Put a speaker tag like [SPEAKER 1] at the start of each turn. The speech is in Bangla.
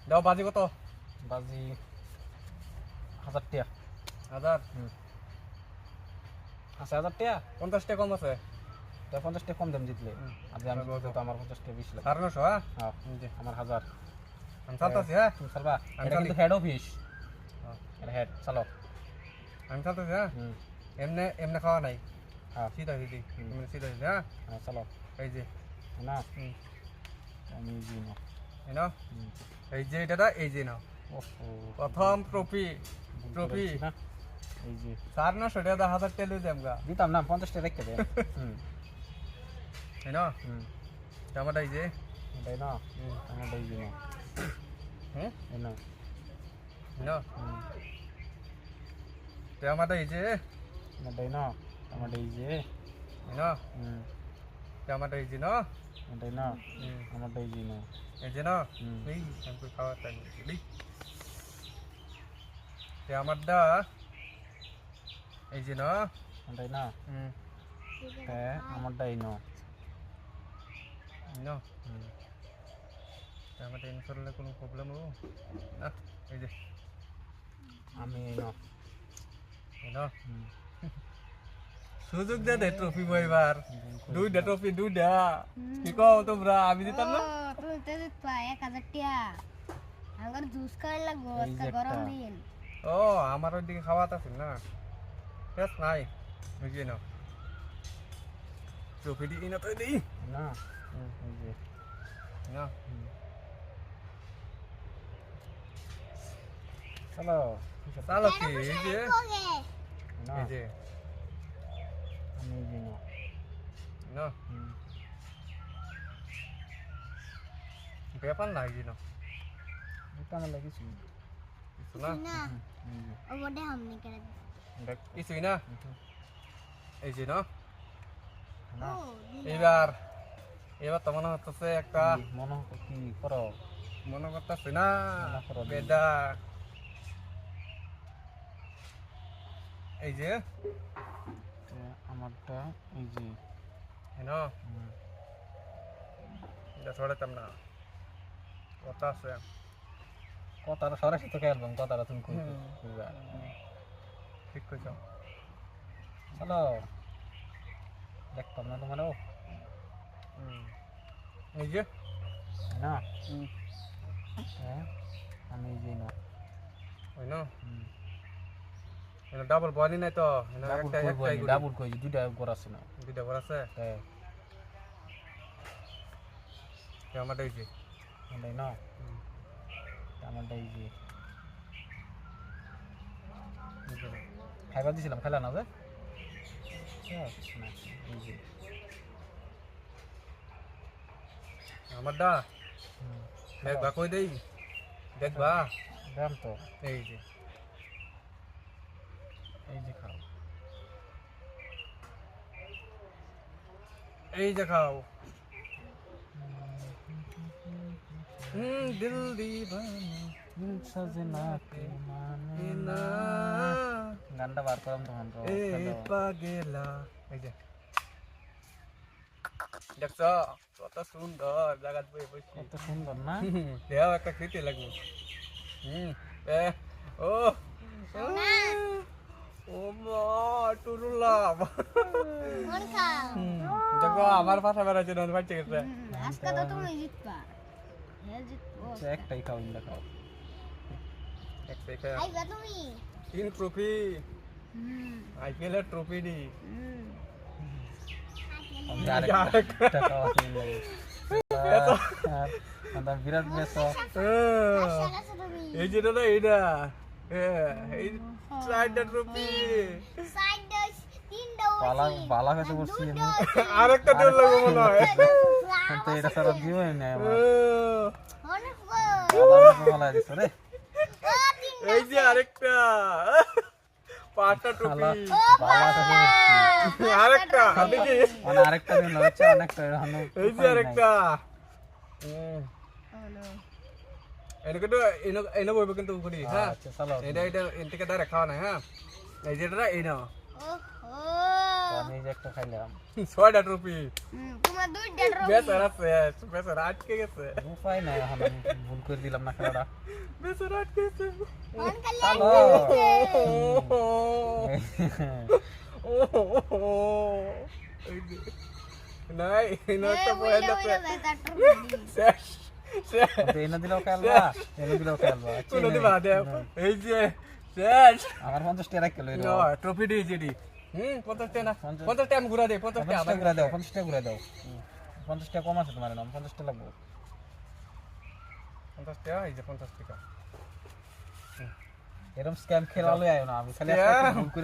[SPEAKER 1] দাও বাজি কত?
[SPEAKER 2] বাজি 1000 টাকা।
[SPEAKER 1] 1000
[SPEAKER 2] আছে 1000 টাকা?
[SPEAKER 1] 50 টাকা কম আছে।
[SPEAKER 2] তো 50 টাকা কম দাম জিতলে। আজ আমি তো আমার 50 টাকা বেশি লাগে।
[SPEAKER 1] 950 হ্যাঁ?
[SPEAKER 2] হ্যাঁ, আমার 1000।
[SPEAKER 1] আমি চালতাছি হ্যাঁ?
[SPEAKER 2] তুমি চালবা?
[SPEAKER 1] আমি
[SPEAKER 2] এটা
[SPEAKER 1] চালি।
[SPEAKER 2] কিন্তু হেড অফিস।
[SPEAKER 1] হ্যাঁ।
[SPEAKER 2] এটা হেড চালো।
[SPEAKER 1] আমি চালতাছি হ্যাঁ?
[SPEAKER 2] হুম।
[SPEAKER 1] এমনে এমনে খাওয়া নাই।
[SPEAKER 2] হ্যাঁ,
[SPEAKER 1] সিধা সিধি। তুমি সিধা সিধি হ্যাঁ?
[SPEAKER 2] হ্যাঁ চালো।
[SPEAKER 1] এই যে
[SPEAKER 2] না,
[SPEAKER 1] হুম
[SPEAKER 2] আমি জি না।
[SPEAKER 1] এই নাও।
[SPEAKER 2] হুম।
[SPEAKER 1] এই যে এটা এই যে নাও।
[SPEAKER 2] ওহো,
[SPEAKER 1] প্রথম ট্রফি ট্রফি
[SPEAKER 2] না এই যে
[SPEAKER 1] 950 টাকা 1000 টাকা লই দেমগা।
[SPEAKER 2] দিতাম না 50 টাকা রেখে দে। হুম
[SPEAKER 1] এই নাও।
[SPEAKER 2] হুম।
[SPEAKER 1] টমেটো এই যে
[SPEAKER 2] এটাই না, আমার এই যে না,
[SPEAKER 1] হুম
[SPEAKER 2] এই না।
[SPEAKER 1] এই নাও।
[SPEAKER 2] হুম।
[SPEAKER 1] টমেটো এই যে
[SPEAKER 2] এটাই না, আমার এই যে।
[SPEAKER 1] এই নাও।
[SPEAKER 2] হুম।
[SPEAKER 1] টমেটো এই যে নাও।
[SPEAKER 2] এটাই না,
[SPEAKER 1] হুম
[SPEAKER 2] আমার এই যে না।
[SPEAKER 1] এই যে নাও।
[SPEAKER 2] হুম।
[SPEAKER 1] এই আমি খাওয়া টাইম দিলি। টমেটো এই যে নাও।
[SPEAKER 2] এটাই না,
[SPEAKER 1] হুম
[SPEAKER 2] হ্যাঁ আমার এই না।
[SPEAKER 1] এই নাও।
[SPEAKER 2] হুম।
[SPEAKER 1] টমেটো ইনশাল্লাহ কোনো প্রবলেম হবো না। এই যে
[SPEAKER 2] আমি এই না।
[SPEAKER 1] এই নাও।
[SPEAKER 2] হুম।
[SPEAKER 1] সুযোগ দে দে ট্রফি বইবার দুইটা ট্রফি দুইটা কি কও তোমরা আমি দিতাম না
[SPEAKER 3] তুমি তো দিতা 1000 টাকা আমার জুস খাই লাগবো
[SPEAKER 2] এই যে
[SPEAKER 3] আজকে গরম
[SPEAKER 2] একটা।
[SPEAKER 3] দিন
[SPEAKER 1] ও আমার ওইদিকে খাওয়াতে আছে না বেশ নাই বুঝিয়ে নাও ট্রফি দিই না তো দিই
[SPEAKER 2] না, এই যে
[SPEAKER 1] না
[SPEAKER 2] চলো।
[SPEAKER 1] চালো কি এই যে
[SPEAKER 2] না,
[SPEAKER 1] এই যে
[SPEAKER 2] আমি এই যে না।
[SPEAKER 1] না
[SPEAKER 2] হুম।
[SPEAKER 1] ব্যাপার না এই যে না
[SPEAKER 2] এটা আমার লাগিয়েছি।
[SPEAKER 1] কিছু না
[SPEAKER 3] না
[SPEAKER 2] এই যে
[SPEAKER 3] ও বড় হামনি করে
[SPEAKER 1] দেখ কিছুই না এই যে না
[SPEAKER 2] না,
[SPEAKER 1] এবার এবার তো মনে হচ্ছে একটা
[SPEAKER 2] মনে কি করো?
[SPEAKER 1] মনে করতেছে না
[SPEAKER 2] মনে করো দিই।
[SPEAKER 1] বেদা এই যে
[SPEAKER 2] আমারটা এই যে।
[SPEAKER 1] না
[SPEAKER 2] হুম।
[SPEAKER 1] এটা ছড়াতাম না কথা আছে
[SPEAKER 2] কথাটা সরাসরি তো খেলবাম, কথাটা তুমি কই কইবা।
[SPEAKER 1] ঠিক কইছ
[SPEAKER 2] চলো, দেখতাম না তোমারও।
[SPEAKER 1] এই যে
[SPEAKER 2] না, হ্যাঁ আমি এই যে না।
[SPEAKER 1] ওই না
[SPEAKER 2] হুম।
[SPEAKER 1] এটা ডাবল বলি নাই তো এটা
[SPEAKER 2] ডাবল
[SPEAKER 1] একটা
[SPEAKER 2] কই
[SPEAKER 1] একটাই
[SPEAKER 2] বলি,
[SPEAKER 1] গুলি
[SPEAKER 2] ডাবল কই দুইটা গোর আছে না।
[SPEAKER 1] দুইটা বড় আছে
[SPEAKER 2] হ্যাঁ,
[SPEAKER 1] আমারটা এই যে
[SPEAKER 2] এটাই না, আমারটা এই যে। খাইবার দিছিলাম, খেলা না যে। না, এই যে।
[SPEAKER 1] আমারটা
[SPEAKER 2] হুম।
[SPEAKER 1] দেখবা কই দেই দেখবা
[SPEAKER 2] দাম তো
[SPEAKER 1] এই যে
[SPEAKER 2] এই যে খাও।
[SPEAKER 1] এই যে খাও দিল দিবানা
[SPEAKER 2] সজনা কে মানে
[SPEAKER 1] না
[SPEAKER 2] গানটা বার করলাম তখন তো
[SPEAKER 1] এ
[SPEAKER 2] খেলো।
[SPEAKER 1] পাগেলা এই যে দেখছ কত সুন্দর জায়গা বই বসি
[SPEAKER 2] কত সুন্দর না?
[SPEAKER 1] দেও একটা খেতে লাগবে এ ও ও মা টুরুলা
[SPEAKER 3] কোন খাও
[SPEAKER 1] দেখো আমার পাশা বেড়াচ্ছে না বাচ্চা গেছে
[SPEAKER 3] আজকে তো তুমি জিতবা হে জিতবো
[SPEAKER 2] আচ্ছা, একটাই খাও, ইন্দা খাও।
[SPEAKER 1] একটাই খায়
[SPEAKER 3] আইবা তুমি
[SPEAKER 1] তিন ট্রফি আইপিএল এর ট্রফি দি
[SPEAKER 2] আমি আরেকটা খাওয়া নিয়ে নেবো। আর বিরাট ম্যাচ।
[SPEAKER 3] আচ্ছা তুমি
[SPEAKER 1] এই যেটা না এইটা এই চারটা ট্রফি
[SPEAKER 3] সাইড তিনটা
[SPEAKER 2] বালা বালা কাছে বসছি আমি।
[SPEAKER 1] আরেকটা দেওয়ার লাগবে মনে হয়
[SPEAKER 2] তো এটা সারা জীবন নেই আমার।
[SPEAKER 3] অনেক
[SPEAKER 2] বালা দিছো রে।
[SPEAKER 1] এই যে আরেকটা পাঁচটা ট্রফি
[SPEAKER 2] বালা কাছে বসছি।
[SPEAKER 1] আরেকটা দেখি
[SPEAKER 2] মানে আরেকটা দিন হচ্ছে, অনেকটা এখনো
[SPEAKER 1] এই যে আরেকটা এনকে তো এনে বইব কিন্তু করি হ্যাঁ
[SPEAKER 2] আচ্ছা চলো।
[SPEAKER 1] এটা এটা এন থেকে ডাইরেক্ট খাওয়া না হ্যাঁ এই যেটা এই নাও
[SPEAKER 3] ওহো
[SPEAKER 2] আমি এই যে একটা খাইলাম
[SPEAKER 1] 6টা ট্রফি
[SPEAKER 3] তোমার দুইটা ট্রফি
[SPEAKER 1] বেচারা শেষ বেচারা আটকে গেছে
[SPEAKER 2] উপায় নাই এখন আমি ভুল করে দিলাম না খেলাটা
[SPEAKER 1] বেচারা আটকে গেছে
[SPEAKER 3] কোন কালে
[SPEAKER 2] হ্যালো
[SPEAKER 1] নাই নয়টা পয়েন্ট আছে
[SPEAKER 3] তার ট্রফি
[SPEAKER 1] শেষ শেষ
[SPEAKER 2] এনে দিলেও খেলবা এনে দিলেও খেলবা
[SPEAKER 1] কোনো দিবা দেও এই যে শেষ
[SPEAKER 2] আমার 50 টাকা কিলো এর
[SPEAKER 1] না ট্রফি দিয়েছি দি 50 টাকা না 50 টাকা আমি ঘুরা দেই 50 টাকা
[SPEAKER 2] 50 টাকা ঘুরে দাও 50 টাকা ঘুরে দাও 50 টাকা কম আছে তোমার নাম 50 টাকা লাগবে
[SPEAKER 1] 50 টাকা এই যে 50 টাকা
[SPEAKER 2] এরকম স্ক্যাম খেলালে আয় না আমি খালি একটা ভুল করে